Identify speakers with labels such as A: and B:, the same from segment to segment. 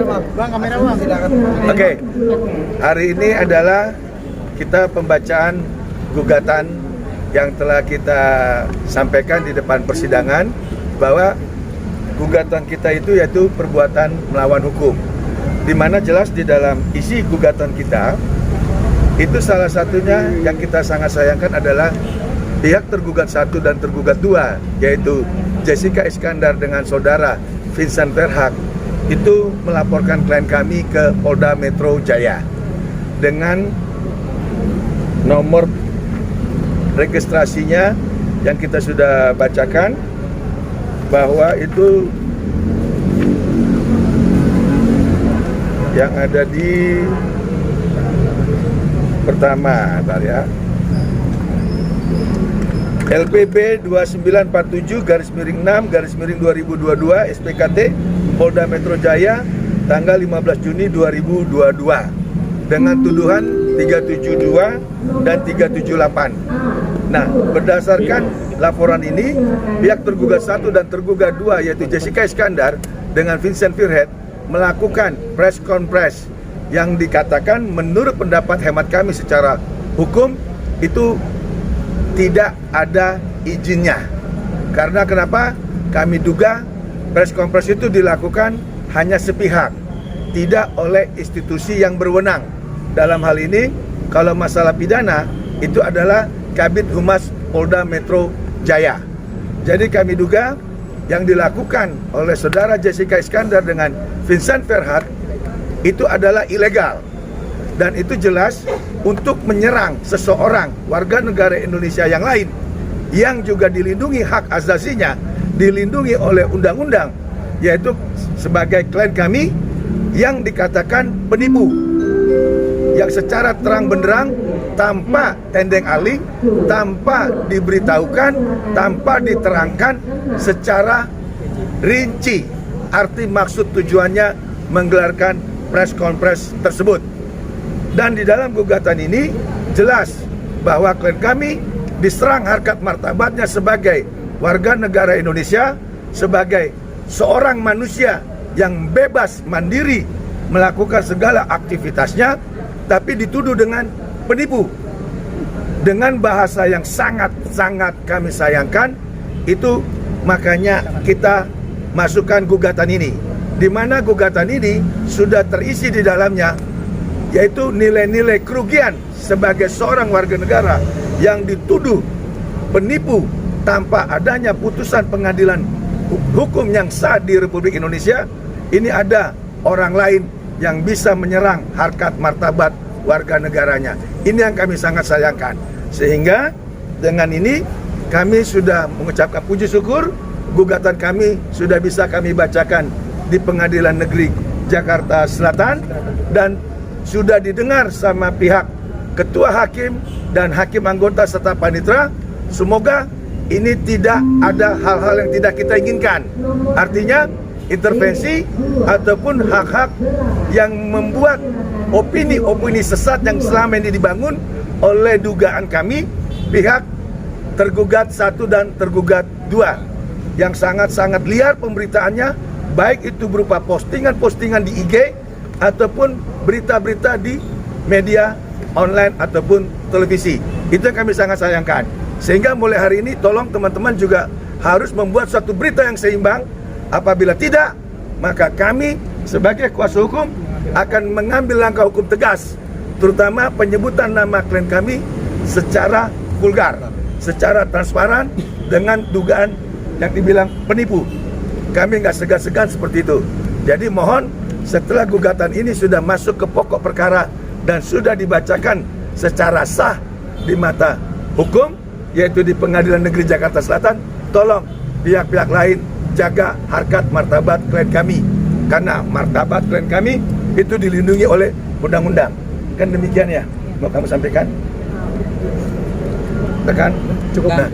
A: Bang, kamera bang, silakan.
B: Oke, hari ini adalah kita pembacaan gugatan yang telah kita sampaikan di depan persidangan bahwa gugatan kita itu yaitu perbuatan melawan hukum, di mana jelas di dalam isi gugatan kita itu salah satunya yang kita sangat sayangkan adalah pihak tergugat 1 dan tergugat 2, yaitu Jessica Iskandar dengan saudara Vincent Verhaak itu melaporkan klien kami ke Polda Metro Jaya dengan nomor registrasinya yang kita sudah bacakan, bahwa itu yang ada di pertama, bentar ya, LPB 2947/6/2022 SPKT Polda Metro Jaya tanggal 15 Juni 2022 dengan tuduhan 372 dan 378. Nah, berdasarkan laporan ini, pihak tergugat 1 dan tergugat 2 yaitu Jessica Iskandar dengan Vincent Verhaak melakukan press conference yang dikatakan menurut pendapat hemat kami secara hukum itu tidak ada izinnya. Karena kenapa? Kami duga press conference itu dilakukan hanya sepihak, tidak oleh institusi yang berwenang. Dalam hal ini, kalau masalah pidana, itu adalah Kabid Humas Polda Metro Jaya. Jadi kami duga yang dilakukan oleh saudara Jessica Iskandar dengan Vincent Verhaak itu adalah ilegal. Dan itu jelas untuk menyerang seseorang warga negara Indonesia yang lain yang juga dilindungi hak asasinya, dilindungi oleh undang-undang, yaitu sebagai klien kami yang dikatakan penipu, yang secara terang benderang tanpa tendeng aling, tanpa diberitahukan, tanpa diterangkan secara rinci arti maksud tujuannya menggelarkan press conference tersebut. Dan di dalam gugatan ini jelas bahwa klien kami diserang harkat martabatnya sebagai warga negara Indonesia, sebagai seorang manusia yang bebas mandiri melakukan segala aktivitasnya, tapi dituduh dengan penipu. Dengan bahasa yang sangat-sangat kami sayangkan, itu makanya kita masukkan gugatan ini, di mana gugatan ini sudah terisi di dalamnya yaitu nilai-nilai kerugian sebagai seorang warga negara yang dituduh penipu tanpa adanya putusan pengadilan hukum yang sah di Republik Indonesia. Ini ada orang lain yang bisa menyerang harkat martabat warga negaranya. Ini yang kami sangat sayangkan. Sehingga dengan ini kami sudah mengucapkan puji syukur, gugatan kami sudah bisa kami bacakan di Pengadilan Negeri Jakarta Selatan dan sudah didengar sama pihak ketua hakim dan hakim anggota serta panitera. Semoga ini tidak ada hal-hal yang tidak kita inginkan. Artinya intervensi ataupun hak-hak yang membuat opini-opini sesat yang selama ini dibangun oleh dugaan kami pihak tergugat 1 dan tergugat 2 yang sangat-sangat liar pemberitaannya, baik itu berupa postingan-postingan di IG ataupun berita-berita di media online ataupun televisi. Itu yang kami sangat sayangkan. Sehingga mulai hari ini tolong teman-teman juga harus membuat suatu berita yang seimbang. Apabila tidak, maka kami sebagai kuasa hukum akan mengambil langkah hukum tegas, terutama penyebutan nama klien kami secara vulgar, secara transparan dengan dugaan yang dibilang penipu. Kami nggak segan-segan seperti itu. Jadi mohon setelah gugatan ini sudah masuk ke pokok perkara dan sudah dibacakan secara sah di mata hukum, yaitu di Pengadilan Negeri Jakarta Selatan, tolong pihak-pihak lain jaga harkat martabat klien kami. Karena martabat klien kami itu dilindungi oleh undang-undang. Kan demikian ya, mau kamu sampaikan? Tekan? Cukup nah.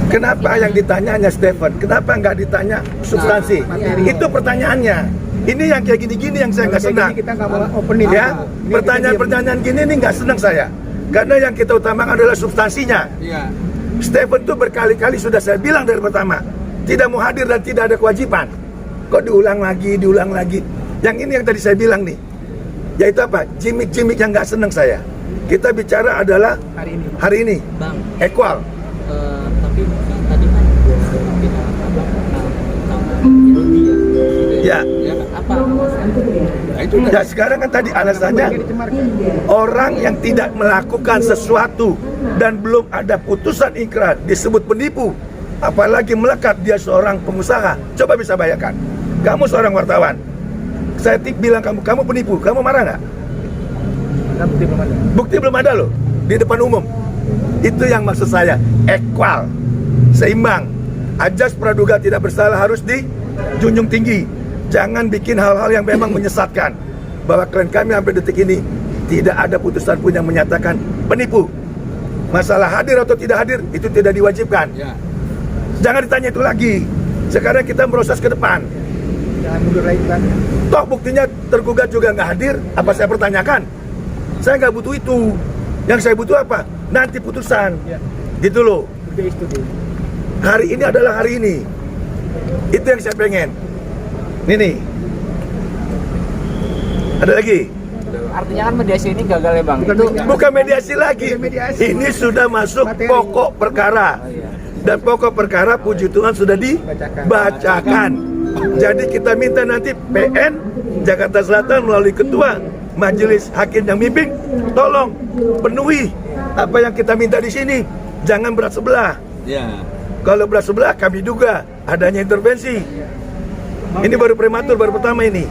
B: Kenapa yang ditanya hanya Stephen? Kenapa nggak ditanya substansi? Itu pertanyaannya. Ini yang kayak gini-gini yang saya nggak senang.
A: Kita nggak mau opening
B: ya. Pertanyaan-pertanyaan gini ini nggak senang saya. Karena yang kita utamakan adalah substansinya.
A: Iya.
B: Stephen tuh berkali-kali sudah saya bilang dari pertama, tidak mau hadir dan tidak ada kewajiban. Kok diulang lagi. Yang ini yang tadi saya bilang nih, yaitu apa? Jimik-jimik yang nggak seneng saya. Kita bicara adalah hari ini.
C: Bang,
B: Equal.
C: tapi tadi kan kita
B: Ya.
C: ya apa alasannya?
D: Nah, itu
B: Ya sekarang kan tadi alasannya orang yang tidak melakukan sesuatu dan belum ada putusan ikrar disebut penipu. Apalagi melekat dia seorang pengusaha. Coba bisa bayangkan, kamu seorang wartawan, saya bilang kamu penipu, kamu marah nggak?
A: Bukti belum ada.
B: Bukti belum ada loh, di depan umum. Itu yang maksud saya, equal, seimbang. Ajas praduga tidak bersalah harus dijunjung tinggi. Jangan bikin hal-hal yang memang menyesatkan. Bahwa klien kami sampai detik ini tidak ada putusan pun yang menyatakan penipu. Masalah hadir atau tidak hadir itu tidak diwajibkan.
D: ya.
B: Jangan ditanya itu lagi. Sekarang kita proses ke depan.
A: Jangan mundur lagi kan.
B: Toh buktinya tergugat juga nggak hadir. Apa saya pertanyakan? Saya nggak butuh itu. Yang saya butuh apa? Nanti putusan.
A: Ya.
B: Gitu loh.
A: Udah studi.
B: Hari ini adalah hari ini. Itu yang saya pengen. Ini. Ada lagi?
C: Artinya kan mediasi ini gagal ya bang?
B: Bukan mediasi lagi. Ini sudah masuk pokok perkara. Dan pokok perkara puji Tuhan sudah dibacakan. Jadi kita minta nanti PN Jakarta Selatan melalui ketua majelis hakim yang mimpin, tolong penuhi apa yang kita minta di sini. Jangan berat sebelah.
D: Ya.
B: Kalau berat sebelah kami duga adanya intervensi. Ini baru prematur, baru pertama ini.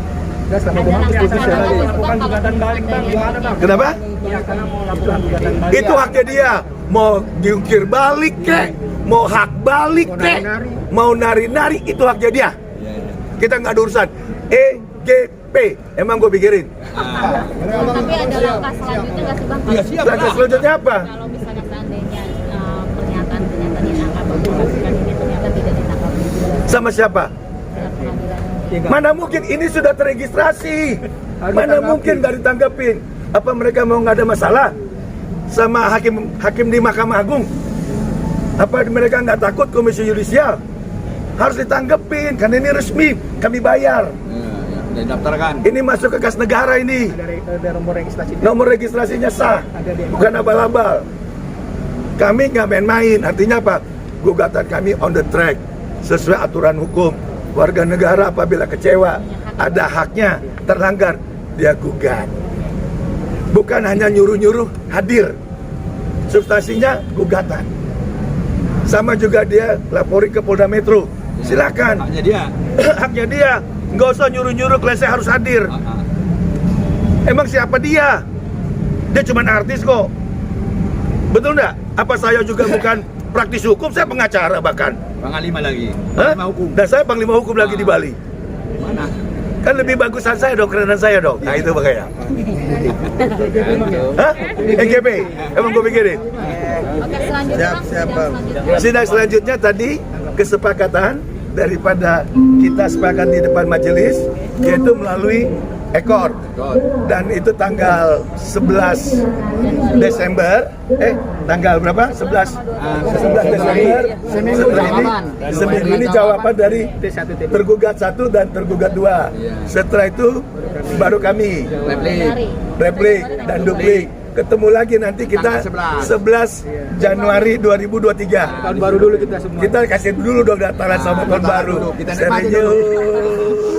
A: Udah selama
E: Ada
A: itu
E: langkah
A: lagi.
E: lakukan gugatan balik bang, gimana bang?
B: Kenapa?
A: Karena mau lakukan gugatan balik.
B: Itu haknya dia. Mau diungkir balik kek, mau hak balik kek, mau nari-nari, itu haknya dia. Kita nggak ada urusan. EGP, emang gue pikirin.
E: Tapi ada langkah selanjutnya nggak sih bang?
D: Iya, siap.
B: Langkah selanjutnya apa?
E: Kalau misalnya seandainya pernyataan ditangkap, pasukan ini ternyata tidak ditangkap
B: Sama siapa?
E: dalam pengadilan.
B: Mana mungkin ini sudah terregistrasi. Mana mungkin nggak ditanggapin? Apa mereka mau nggak ada masalah sama hakim di Mahkamah Agung? Apa mereka nggak takut Komisi Yudisial? Harus ditanggepin, karena ini resmi, kami bayar.
D: Dan daftarkan.
B: Ini masuk ke kas negara ini.
A: Ada nomor registrasi.
B: Nomor registrasinya sah, bukan abal-abal. Kami nggak main-main, artinya apa? Gugatan kami on the track, sesuai aturan hukum. Warga negara apabila kecewa, ada haknya terlanggar, dia gugat. Bukan hanya nyuruh-nyuruh hadir, substansinya gugatan. Sama juga dia lapori ke Polda Metro, silakan.
D: Haknya dia.
B: Haknya dia, nggak usah nyuruh-nyuruh klien saya harus hadir. Emang siapa dia? Dia cuma artis kok. Betul nggak? Apa saya juga bukan praktis hukum? Saya pengacara bahkan.
D: Panglima lagi.
B: Hah?
D: Panglima hukum.
B: Dan saya panglima hukum lagi di Bali.
D: Mana?
B: Kan lebih bagusan saya dong, kerenan saya dong. Nah itu makanya. Hah? EGP? Emang gue pikirin?
E: Oke, selanjutnya bang, sidang selanjutnya.
B: Sidang selanjutnya tadi kesepakatan daripada kita sepakat di depan majelis, yaitu melalui ekor. Dan itu tanggal 11 Desember. Tanggal berapa? 11 Desember. Seminggu ini jawaban dari tergugat 1 dan tergugat 2. Setelah itu baru kami replik dan duplik. Ketemu lagi nanti kita 11 Januari 2023.
A: Tahun baru dulu kita semua.
B: Kita kasih dulu dong daftaran sama tahun baru.
D: Kita nikmati dulu.
B: Serius.